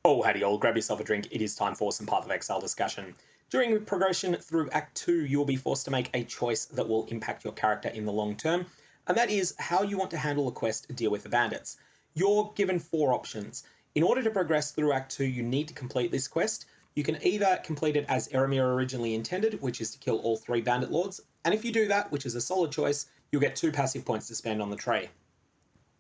Oh, howdy all, grab yourself a drink, it is time for some Path of Exile discussion. During progression through Act 2, you'll be forced to make a choice that will impact your character in the long term, and that is how you want to handle a quest to deal with the bandits. You're given 4 options. In order to progress through Act 2, you need to complete this quest. You can either complete it as Eramir originally intended, which is to kill all 3 bandit lords, and if you do that, which is a solid choice, you'll get 2 passive points to spend on the tray.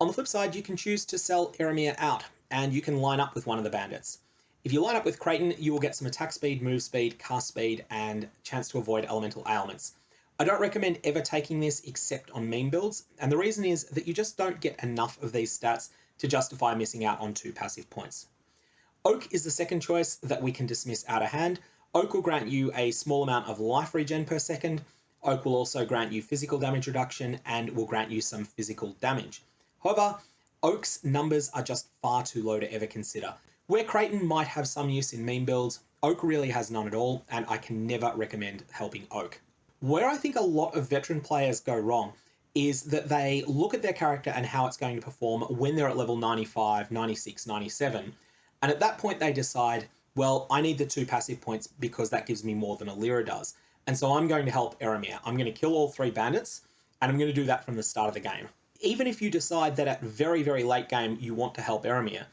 On the flip side, you can choose to sell Eramir out, and you can line up with one of the bandits. If you line up with Kraityn, you will get some attack speed, move speed, cast speed, and chance to avoid elemental ailments. I don't recommend ever taking this except on meme builds, and the reason is that you just don't get enough of these stats to justify missing out on 2 passive points. Oak is the second choice that we can dismiss out of hand. Oak will grant you a small amount of life regen per second. Oak will also grant you physical damage reduction and will grant you some physical damage. However, Oak's numbers are just far too low to ever consider. Where Kraityn might have some use in meme builds, Oak really has none at all, and I can never recommend helping Oak. Where I think a lot of veteran players go wrong is that they look at their character and how it's going to perform when they're at level 95, 96, 97, and at that point they decide, well, I need the 2 passive points because that gives me more than Alira does, and so I'm going to help Eramir. I'm going to kill all 3 bandits, and I'm going to do that from the start of the game. Even if you decide that at very, very late game you want to help Eramir,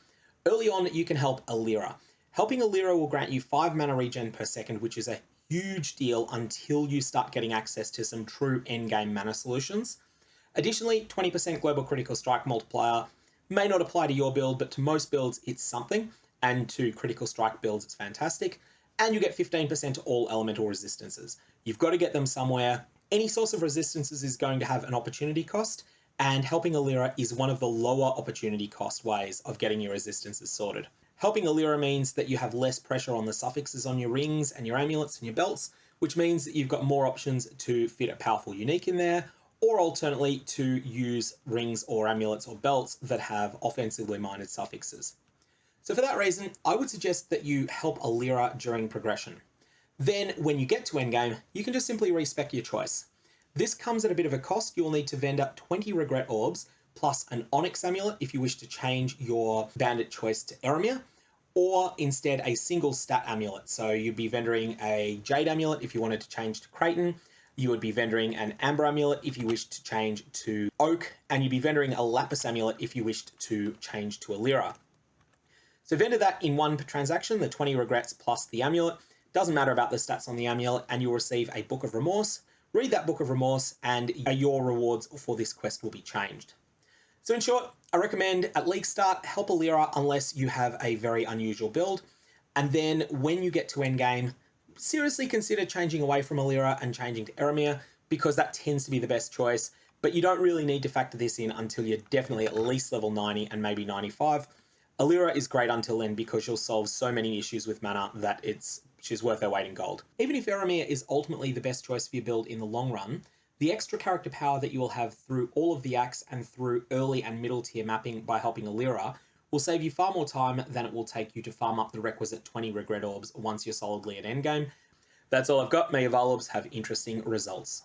early on you can help Alira. Helping Alira will grant you 5 mana regen per second, which is a huge deal until you start getting access to some true endgame mana solutions. Additionally, 20% global critical strike multiplier may not apply to your build, but to most builds it's something, and to critical strike builds it's fantastic. And you get 15% to all elemental resistances. You've got to get them somewhere. Any source of resistances is going to have an opportunity cost, and helping Alira is one of the lower opportunity cost ways of getting your resistances sorted. Helping Alira means that you have less pressure on the suffixes on your rings and your amulets and your belts, which means that you've got more options to fit a powerful unique in there, or alternately to use rings or amulets or belts that have offensively minded suffixes. So for that reason, I would suggest that you help Alira during progression. Then when you get to endgame, you can just simply respec your choice. This comes at a bit of a cost. You'll need to vendor 20 regret orbs plus an onyx amulet if you wish to change your bandit choice to Eramir, or instead a single stat amulet. So you'd be vendoring a jade amulet if you wanted to change to Kraityn, you would be vendoring an amber amulet if you wished to change to Oak, and you'd be vendoring a lapis amulet if you wished to change to Alira. So vendor that in one transaction, the 20 regrets plus the amulet. Doesn't matter about the stats on the amulet, and you'll receive a Book of Remorse. Read that Book of Remorse and your rewards for this quest will be changed. So in short, I recommend at league start, help Alira unless you have a very unusual build. And then when you get to endgame, seriously consider changing away from Alira and changing to Eramir, because that tends to be the best choice. But you don't really need to factor this in until you're definitely at least level 90 and maybe 95. Alira is great until then because she'll solve so many issues with mana that she's worth her weight in gold. Even if Eramir is ultimately the best choice for your build in the long run, the extra character power that you will have through all of the acts and through early and middle tier mapping by helping Alira will save you far more time than it will take you to farm up the requisite 20 regret orbs once you're solidly at endgame. That's all I've got. May your Val orbs have interesting results.